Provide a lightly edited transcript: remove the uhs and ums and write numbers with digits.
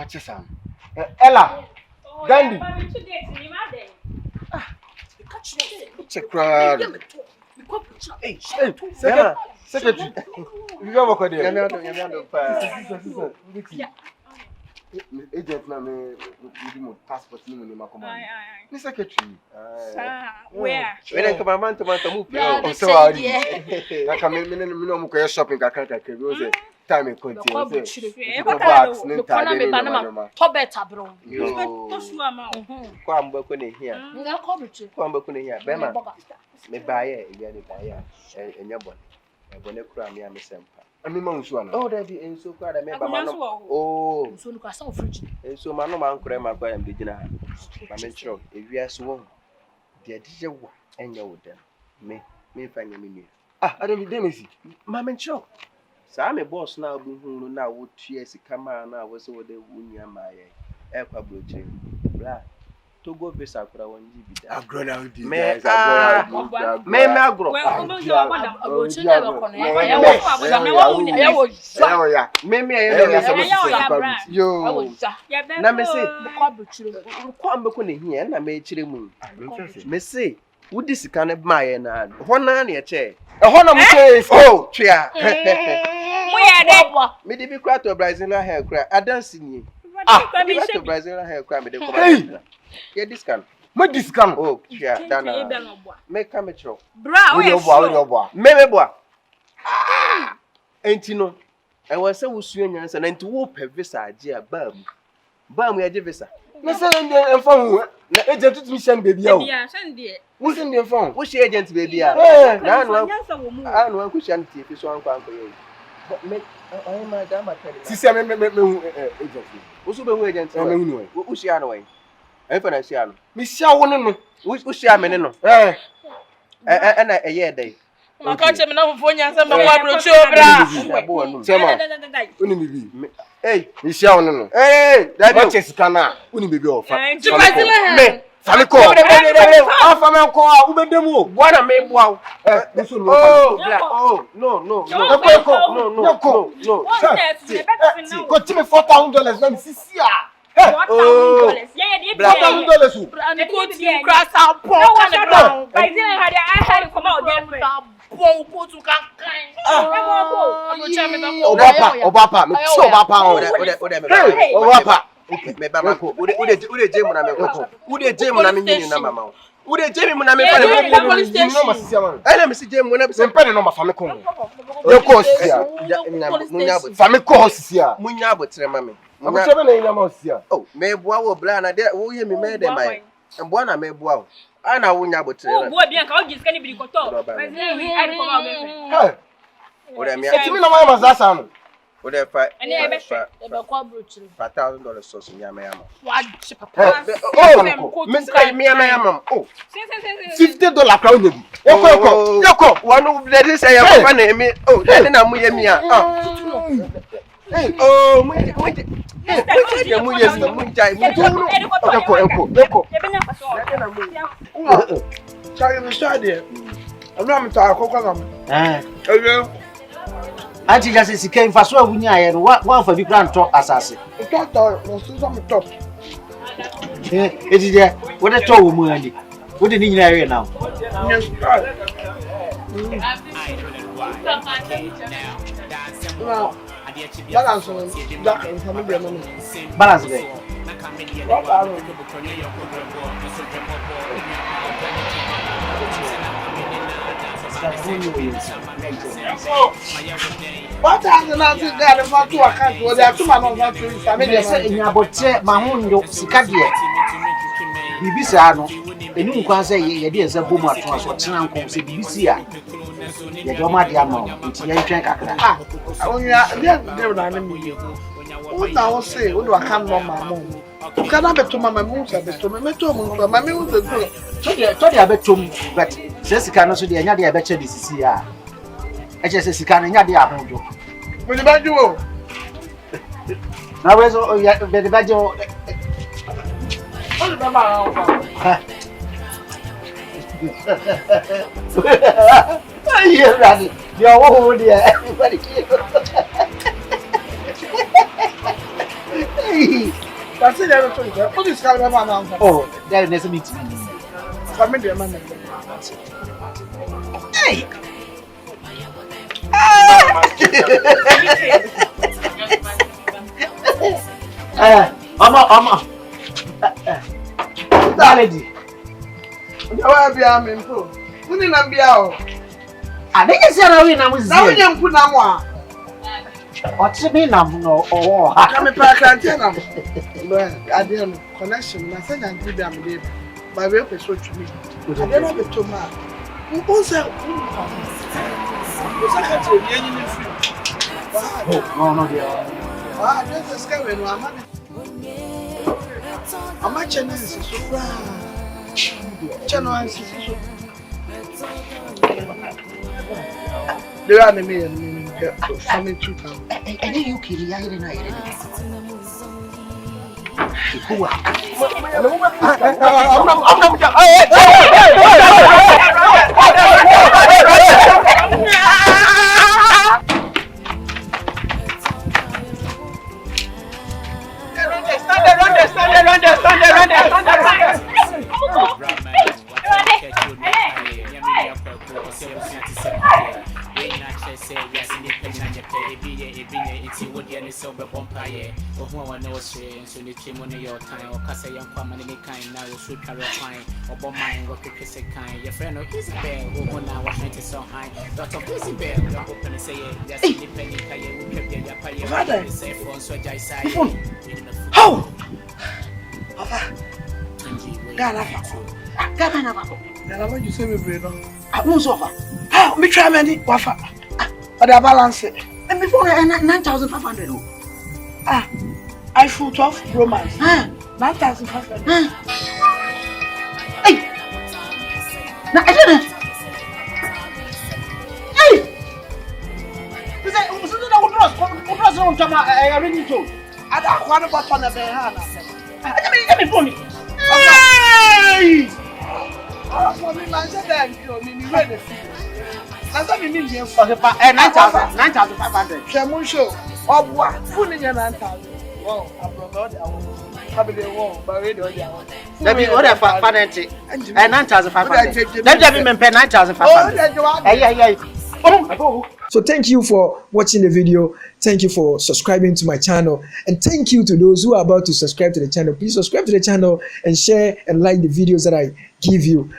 Watch Sam. Ella. Gandhi. Check crowd. Hey, secretary. You go work there. Agent na me do passport ni mo ma come. Ni secretary. Where? When come man to move. Oh, so hard. Na come me no mo ko shopping ka kan ka we say time e continue say. Go back ni tade ni ma. To better bro. To su ama. Kwa mbako ne hia. Nga ko bichi. Kwa mbako ne hia. Be ma. Me baye e ya ni baye. Enya bon. E bon e kura me amesempa. Ami ma nsu ana. Oh daddy enso kwa da me ba ma no. Oh. Nso no kwa sa fridge. Enso ma no ma nkure ma kwa am de gina ha. Ba me chiro e wiase wo. De adije wo enya wo dem. Me fa nya me nua. Ah, I don't Denisi. Ma me chiro. Sa me boss na obu hunu na wo tue sika ma na wo se wo de wunya ma ye. E kwa broche. Bra. Togo visa kura wonji bida. Agro na udi. Me agro. Broche na be kono. Ya wo ya. Yo. Na me say ko broche. Ko ambeko ne hia na me kire mu. Me say wudi sika ne ma ye na. Ho na na ye che. Ho na mo say oh, twia. Mo ya de. Me di bi kura to Brazilian hair kura. Adansi ni. To Brazilian hair kura me de ko ba. Yeah, this can. Me this can. Oh, yeah, Dana. Make come chro. Bra, we boa. Me boa. Enti no. I was say wusu nyansa na enti wo pe visa age a bam ya je visa. Me say ndie enfo hu. Na agent tutumi shan baby a o. Bia shan die. Wo say ndie enfo. Wo she agent baby a. Na anu anu an kushi an tie fi so anko ye. Me I ma da ma tell. Sisi me agent. Wo so be hu agent. Me hu no. Wo shi an we. Efa na shi anu. Me sia wo ne no. Wo shi amene no. Na eye dey. Ma ka che me na fofo nyansa me kwa broche obra. Chema. Uni bibi. Hey, me sia wo ne no. Hey, daddy. Watch sika na. Uni bibi o fa. Me. Fami ko. Afa me ko a ubedem o. Bwana me bua. Musu no. Oh, no. No. Go to me $4,000 na me sisi a. Oh, yeah, $4,000. And go to grass and pork and brown. By then I had come out there. Bon to kan. Obapa, me so obapa. Obapa. Me ba ma ko. Ude je mu na me ko. Ude je mu na me nyini na mama. Ude je mu na me fa le police station. Na me si je mu na be se mpene no ma fa me ko. Ye ko sia. Munya bo. Fa me ko sia. Munya bo tre ma me. Abuche be na ina ma sia. Oh, me bua wo bla na de wo ye mi me de mai. Mbua na me bua wo. Ana wo nya bo tre na. Oh, boy bien ka o jiska ni bi ko to. By then I come out there. Hey. Ode me. Etimi na ma mazasa no. Ode fa. Ani e be hwe. E be kwa broche. $5,000 sauce nya me ama. Wa chi papa. Oh, Me say me ama. Oh. $50 crown nebi. Yoko. Wanu de say ya papa na emi. Oh, de na mu ye mi a. Hey, oh, mu Anti just si ken faso awunya aye no wa fa bi kran to asase. To no so me top. Edi je wo de to wo mu ani. Wo de ni nyina aye now. Balance on that and family money. Balance be. What are the last guy for to account or there too man on to family Say nya botre ma hundo sika de. Bibisa no enu nkwan say ye de ensa bomu ato aso tena nkon say bibisi a ye do ma de ama nti ye ntwen kakra. Onya de na na mi. O na o say o do account number mo. Kana beto mama mu sa beto me to mu mama me wo beto. To de abetom but say sika no so de nya de abeche de sisi a. E che say sika no nya de ahodo. Mo di baju o. Na we so ya de bajo. O mama o. Yeah, Randy. You're old, yeah. Everybody. That's it. Never told you. What is coming about now? Oh, there is a meeting. Come in there, man. Hey. Mama. Lady. Jawa bia me mpo. Muni na bia o. I think it's a win. I was na wonye mpu na mo a. What's me na no oh. Na me pa krantia na mo. Well, ade no connection na say na ndi bia me dey. Ba we pe so tumi. Ade no be to ma. Mpo se What's that to you? You need free. Oh, no, dear. Ah, this is coming. I'm a channel. So channel is so. They are me coming to town. And you kill the other night. What you say, me brain? I won't suffer. How me try many wafa? But I balance it. And before 9,500. Ah, iPhone 12 Pro Max. 9,500. Hey, now I didn't. Hey, this is something that would cross on Chama. I already told. I don't want to put on a banana. Let me phone it. Hey. For me, man, said that you ready. That's what me mean here. Okay, 9,500. Shamu show. Oh, what? Full in your 9,000. Wow, Abrobɛ the one. Have the one, but radio the one. Let me order 590. 9,500. Let me pay 9,500. Yeah. So thank you for watching the video. Thank you for subscribing to my channel. And thank you to those who are about to subscribe to the channel. Please subscribe to the channel and share and like the videos that I give you.